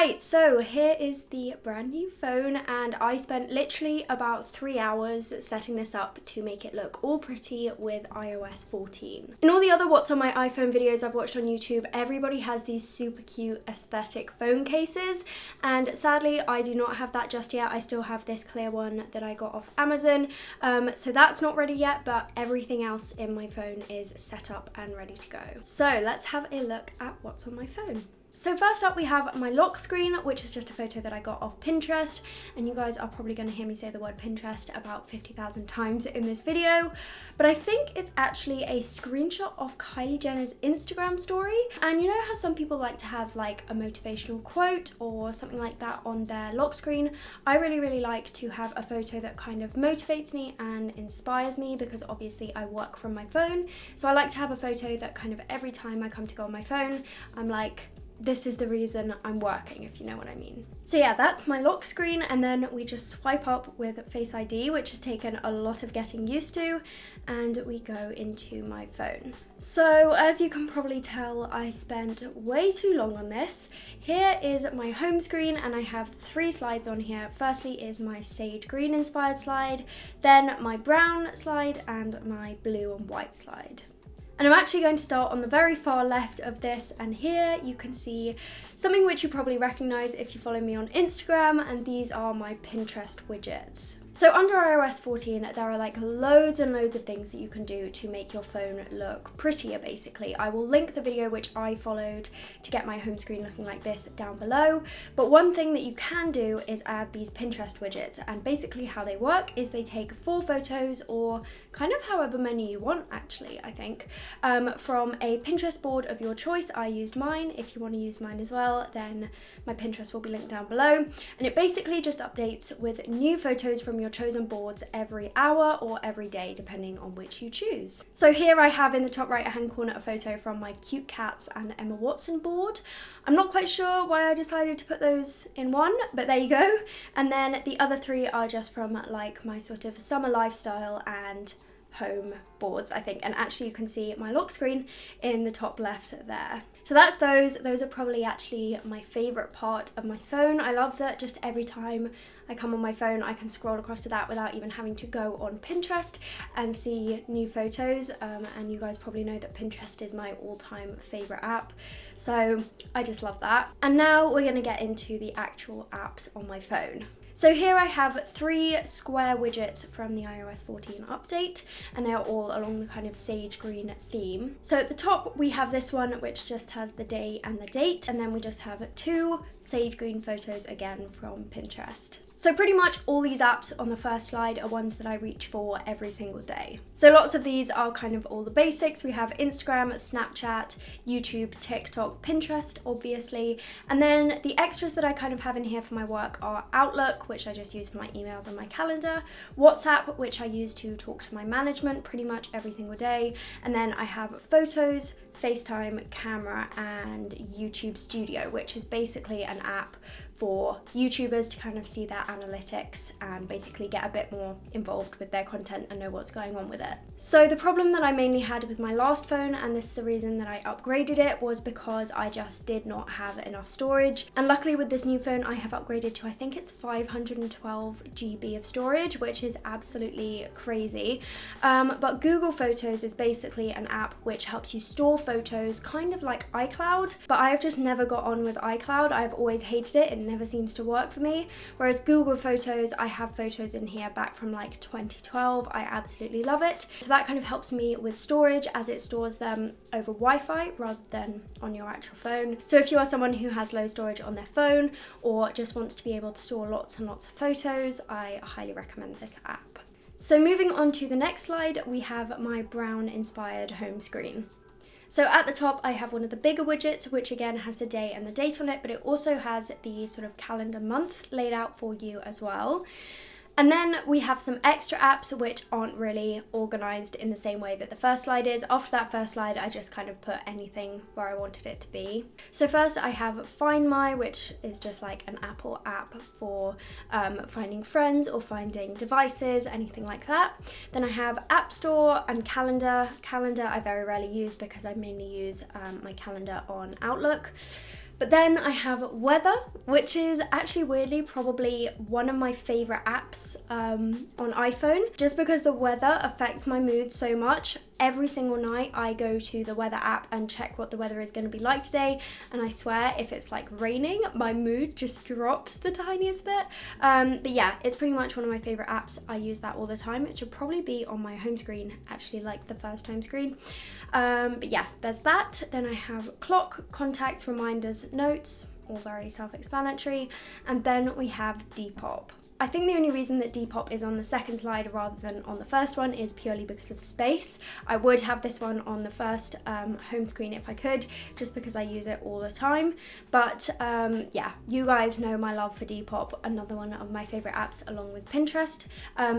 Right, so here is the brand new phone, and I spent literally about 3 hours setting this up to make it look all pretty with iOS 14. In all the other What's on My iPhone videos I've watched on YouTube, everybody has these super cute aesthetic phone cases, and sadly I do not have that just yet. I still have this clear one that I got off Amazon, so that's not ready yet, but everything else in my phone is set up and ready to go. So let's have a look at what's on my phone. So first up we have my lock screen, which is just a photo that I got off Pinterest, and you guys are probably going to hear me say the word Pinterest about 50,000 times in this video, but I think it's actually a screenshot of Kylie Jenner's Instagram story. And you know how some people like to have like a motivational quote or something like that on their lock screen? I really like to have a photo that kind of motivates me and inspires me, because obviously I work from my phone, so I like to have a photo that kind of every time I come to go on my phone, I'm like, this is the reason I'm working, if you know what I mean. So yeah, that's my lock screen, and then we just swipe up with Face ID, which has taken a lot of getting used to, and we go into my phone. So as you can probably tell, I spent way too long on this. Here is my home screen, and I have 3 slides on here. Firstly is my sage green inspired slide, then my brown slide, and my blue and white slide. And I'm actually going to start on the very far left of this, and here you can see something which you probably recognise if you follow me on Instagram, and these are my Pinterest widgets. So under iOS 14, there are like loads and loads of things that you can do to make your phone look prettier, basically. I will link the video which I followed to get my home screen looking like this down below. But one thing that you can do is add these Pinterest widgets, and basically how they work is they take 4 photos, or kind of however many you want actually, I think, from a Pinterest board of your choice. I used mine. If you want to use mine as well, then my Pinterest will be linked down below. And it basically just updates with new photos from your chosen boards every hour or every day, depending on which you choose. So here I have in the top right hand corner a photo from my Cute Cats and Emma Watson board. I'm not quite sure why I decided to put those in one, but there you go. And then the other 3 are just from like my sort of summer lifestyle and home boards, I think. And actually you can see my lock screen in the top left there. So that's those. Those are probably actually my favourite part of my phone. I love that just every time I come on my phone, I can scroll across to that without even having to go on Pinterest and see new photos. And you guys probably know that Pinterest is my all-time favourite app. So I just love that. And now we're going to get into the actual apps on my phone. So here I have 3 square widgets from the iOS 14 update, and they are all along the kind of sage green theme. So at the top we have this one which just has the day and the date, and then we just have 2 sage green photos again from Pinterest. So pretty much all these apps on the first slide are ones that I reach for every single day. So lots of these are kind of all the basics. We have Instagram, Snapchat, YouTube, TikTok, Pinterest, obviously. And then the extras that I kind of have in here for my work are Outlook, which I just use for my emails and my calendar, WhatsApp, which I use to talk to my management pretty much every single day. And then I have Photos, FaceTime, Camera, and YouTube Studio, which is basically an app for YouTubers to kind of see their analytics and basically get a bit more involved with their content and know what's going on with it. So the problem that I mainly had with my last phone, and this is the reason that I upgraded it, was because I just did not have enough storage. And luckily with this new phone I have upgraded to, I think it's 512 GB of storage, which is absolutely crazy. But Google Photos is basically an app which helps you store photos, kind of like iCloud, but I've just never got on with iCloud. I've always hated it. It never seems to work for me. Whereas Google Photos, I have photos in here back from like 2012. I absolutely love it. So that kind of helps me with storage, as it stores them over Wi-Fi rather than on your actual phone. So if you are someone who has low storage on their phone or just wants to be able to store lots and lots of photos, I highly recommend this app. So moving on to the next slide, we have my brown inspired home screen. So at the top I have one of the bigger widgets, which again has the day and the date on it, but it also has the sort of calendar month laid out for you as well. And then we have some extra apps which aren't really organised in the same way that the first slide is. After that first slide, I just kind of put anything where I wanted it to be. So first I have Find My, which is just like an Apple app for finding friends or finding devices, anything like that. Then I have App Store and Calendar. Calendar I very rarely use because I mainly use my calendar on Outlook. But then I have weather, which is actually weirdly probably one of my favorite apps on iPhone, just because the weather affects my mood so much. Every single night I go to the weather app and check what the weather is going to be like today, and I swear if it's like raining, my mood just drops the tiniest bit. But yeah, it's pretty much one of my favorite apps. I use that all the time. It should probably be on my home screen, actually, like the first home screen. But yeah, there's that. Then I have clock, contacts, reminders, notes, all very self-explanatory. And then we have Depop. I think the only reason that Depop is on the second slide rather than on the first one is purely because of space. I would have this one on the first home screen if I could, just because I use it all the time. But yeah, you guys know my love for Depop, another one of my favorite apps along with Pinterest.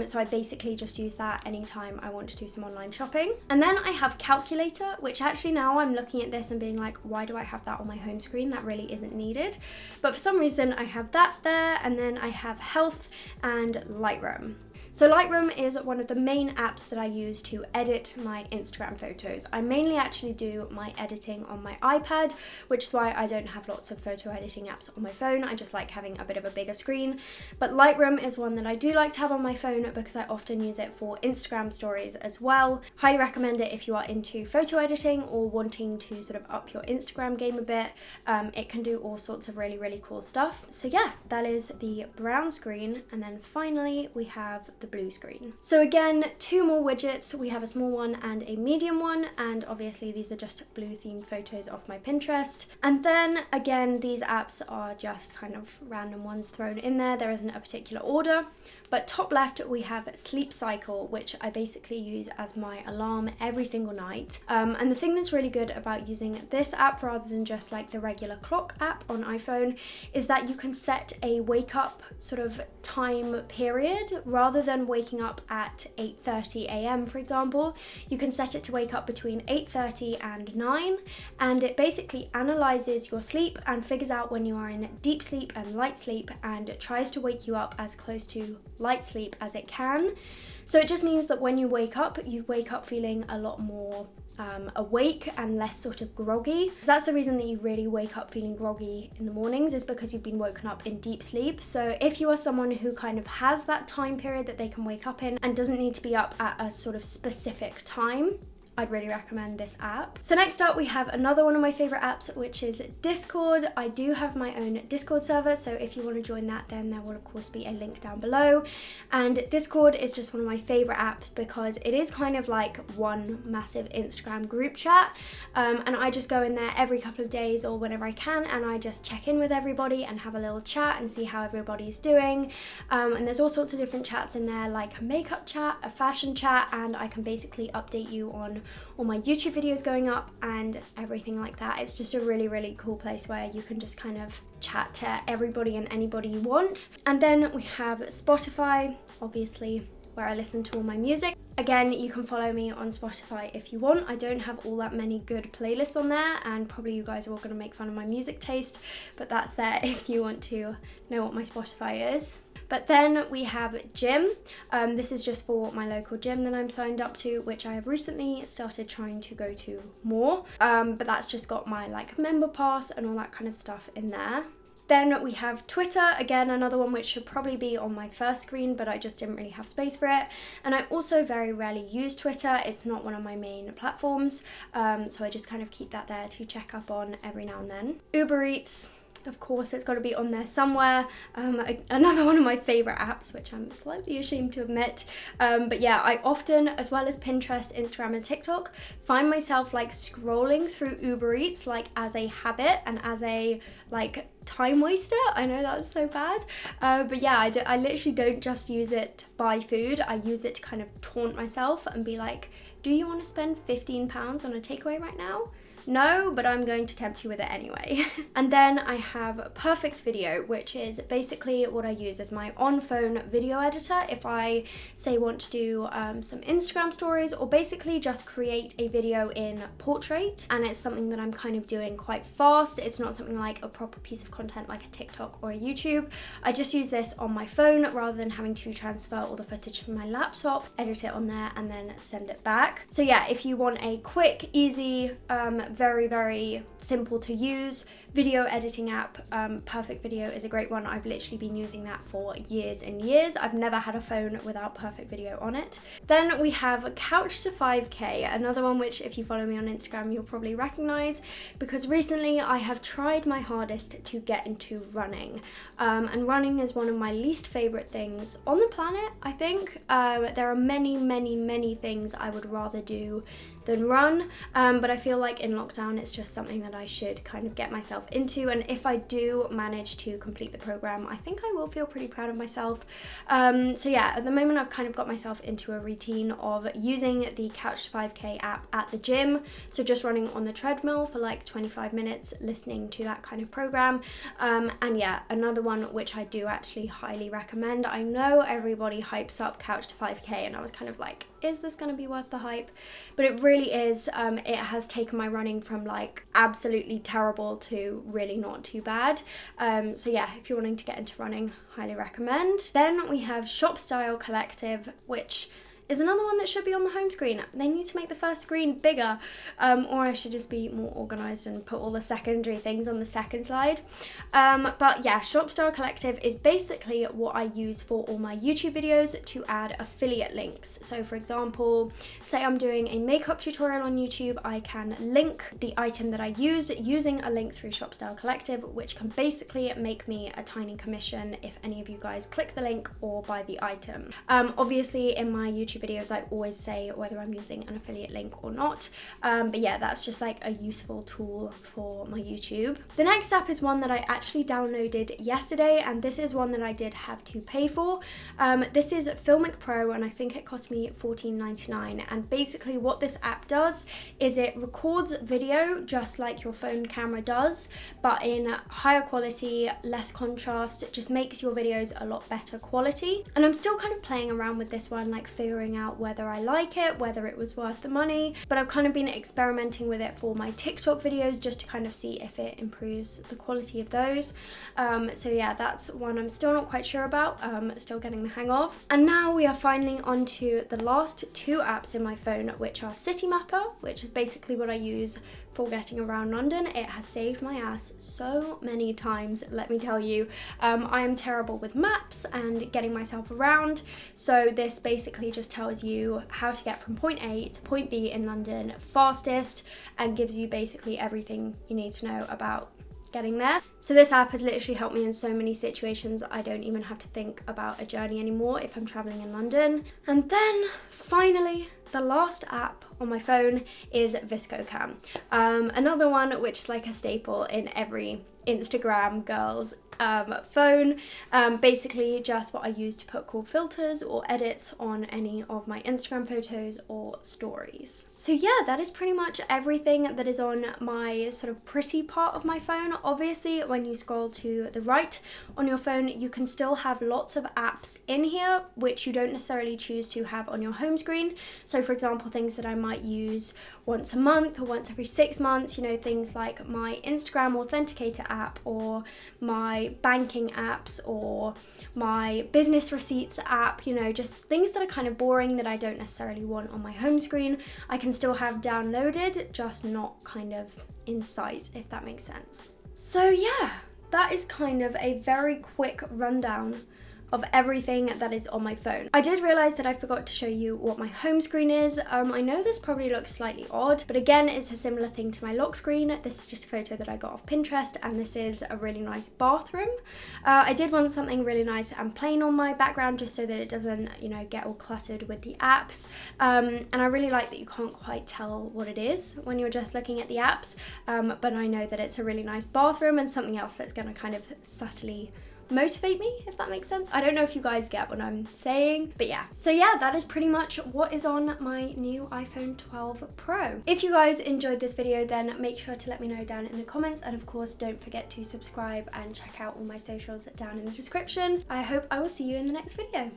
So I basically just use that anytime I want to do some online shopping. And then I have Calculator, which actually now I'm looking at this and being like, why do I have that on my home screen? That really isn't needed. But for some reason I have that there, and then I have Health and Lightroom. So Lightroom is one of the main apps that I use to edit my Instagram photos. I mainly actually do my editing on my iPad, which is why I don't have lots of photo editing apps on my phone. I just like having a bit of a bigger screen. But Lightroom is one that I do like to have on my phone because I often use it for Instagram stories as well. Highly recommend it if you are into photo editing or wanting to sort of up your Instagram game a bit. It can do all sorts of really, really cool stuff. So yeah, that is the brown screen. And then finally we have the blue screen. So again, two more widgets. We have a small one and a medium one, and obviously these are just blue themed photos off my Pinterest. And then again, these apps are just kind of random ones thrown in there. There isn't a particular order. But top left we have Sleep Cycle, which I basically use as my alarm every single night. And the thing that's really good about using this app rather than just like the regular clock app on iPhone is that you can set a wake up sort of time period. Rather than waking up at 8:30 a.m. for example, you can set it to wake up between 8:30 and 9, and it basically analyzes your sleep and figures out when you are in deep sleep and light sleep, and it tries to wake you up as close to light sleep as it can. So it just means that when you wake up feeling a lot more awake and less sort of groggy. So that's the reason that you really wake up feeling groggy in the mornings, is because you've been woken up in deep sleep. So if you are someone who kind of has that time period that they can wake up in and doesn't need to be up at a sort of specific time, I'd really recommend this app. So next up we have another one of my favorite apps, which is Discord. I do have my own Discord server, so if you want to join that, then there will of course be a link down below. And Discord is just one of my favorite apps because it is kind of like one massive Instagram group chat, and I just go in there every couple of days or whenever I can, and I just check in with everybody and have a little chat and see how everybody's doing. And there's all sorts of different chats in there, like a makeup chat, a fashion chat, and I can basically update you on all my YouTube videos going up and everything like that. It's just a really, really cool place where you can just kind of chat to everybody and anybody you want. And then we have Spotify, obviously, where I listen to all my music. Again, you can follow me on Spotify if you want. I don't have all that many good playlists on there, and probably you guys are all going to make fun of my music taste, but that's there if you want to know what my Spotify is. But then we have gym. This is just for my local gym that I'm signed up to, which I have recently started trying to go to more. But that's just got my like member pass and all that kind of stuff in there. Then we have Twitter, again another one which should probably be on my first screen, but I just didn't really have space for it. And I also very rarely use Twitter. It's not one of my main platforms, so I just kind of keep that there to check up on every now and then. Uber Eats, of course, it's got to be on there somewhere. Another one of my favorite apps, which I'm slightly ashamed to admit. But yeah, I often, as well as Pinterest, Instagram and TikTok, find myself like scrolling through Uber Eats like as a habit and as a like time waster. I know that's so bad, but yeah, I literally don't just use it to buy food. I use it to kind of taunt myself and be like, do you want to spend £15 on a takeaway right now? No, but I'm going to tempt you with it anyway. And then I have Perfect Video, which is basically what I use as my on-phone video editor if I say want to do some Instagram stories, or basically just create a video in portrait, and it's something that I'm kind of doing quite fast. It's not something like a proper piece of content like a TikTok or a YouTube. I just use this on my phone rather than having to transfer all the footage from my laptop, edit it on there and then send it back. So yeah, if you want a quick, easy, very, very simple to use video editing app. Perfect Video is a great one. I've literally been using that for years and years. I've never had a phone without Perfect Video on it. Then we have Couch to 5K, another one which if you follow me on Instagram you'll probably recognize, because recently I have tried my hardest to get into running. And running is one of my least favorite things on the planet, I think. There are many things I would rather do than run, but I feel like in lockdown it's just something that I should kind of get myself into, and if I do manage to complete the program, I think I will feel pretty proud of myself. So yeah, at the moment I've kind of got myself into a routine of using the Couch to 5K app at the gym, so just running on the treadmill for like 25 minutes, listening to that kind of program. And yeah, another one which I do actually highly recommend. I know everybody hypes up Couch to 5K and I was kind of like, is this going to be worth the hype? But it really is. It has taken my running from like absolutely terrible to really not too bad. So yeah, if you're wanting to get into running, highly recommend. Then we have Shop Style Collective, which is another one that should be on the home screen. They need to make the first screen bigger, or I should just be more organised and put all the secondary things on the second slide. But yeah, Shop Style Collective is basically what I use for all my YouTube videos to add affiliate links. So for example, say I'm doing a makeup tutorial on YouTube, I can link the item that I used using a link through Shop Style Collective, which can basically make me a tiny commission if any of you guys click the link or buy the item. Obviously in my YouTube videos I always say whether I'm using an affiliate link or not, but yeah, that's just like a useful tool for my YouTube. The next app is one that I actually downloaded yesterday, and this is one that I did have to pay for. This is Filmic Pro, and I think it cost me $14.99, and basically what this app does is it records video just like your phone camera does, but in higher quality, less contrast. It just makes your videos a lot better quality, and I'm still kind of playing around with this one, like figuring out whether I like it, whether it was worth the money, but I've kind of been experimenting with it for my TikTok videos just to kind of see if it improves the quality of those. So yeah, that's one I'm still not quite sure about, still getting the hang of. And now we are finally on to the last two apps in my phone, which are City Mapper, which is basically what I use for getting around London. It has saved my ass so many times, let me tell you. I am terrible with maps and getting myself around, so this basically just tells you how to get from point A to point B in London fastest and gives you basically everything you need to know about getting there. So this app has literally helped me in so many situations. I don't even have to think about a journey anymore if I'm traveling in London. And then finally, the last app on my phone is Viscocam. Another one which is like a staple in every Instagram girl's phone. Basically just what I use to put cool filters or edits on any of my Instagram photos or stories. So yeah, that is pretty much everything that is on my sort of pretty part of my phone. Obviously, when you scroll to the right on your phone, you can still have lots of apps in here which you don't necessarily choose to have on your home screen. So for example, things that I might use once a month or once every 6 months, you know, things like my Instagram Authenticator app or my banking apps or my business receipts app, you know, just things that are kind of boring that I don't necessarily want on my home screen. I can still have downloaded, just not kind of in sight, if that makes sense. So yeah, that is kind of a very quick rundown of everything that is on my phone. I did realize that I forgot to show you what my home screen is. I know this probably looks slightly odd, but again, it's a similar thing to my lock screen. This is just a photo that I got off Pinterest, and this is a really nice bathroom. I did want something really nice and plain on my background just so that it doesn't, you know, get all cluttered with the apps. And I really like that you can't quite tell what it is when you're just looking at the apps, but I know that it's a really nice bathroom and something else that's going to kind of subtly motivate me, if that makes sense. I don't know if you guys get what I'm saying, but yeah. So yeah, that is pretty much what is on my new iPhone 12 Pro. If you guys enjoyed this video, then make sure to let me know down in the comments, and of course don't forget to subscribe and check out all my socials down in the description. I hope I will see you in the next video.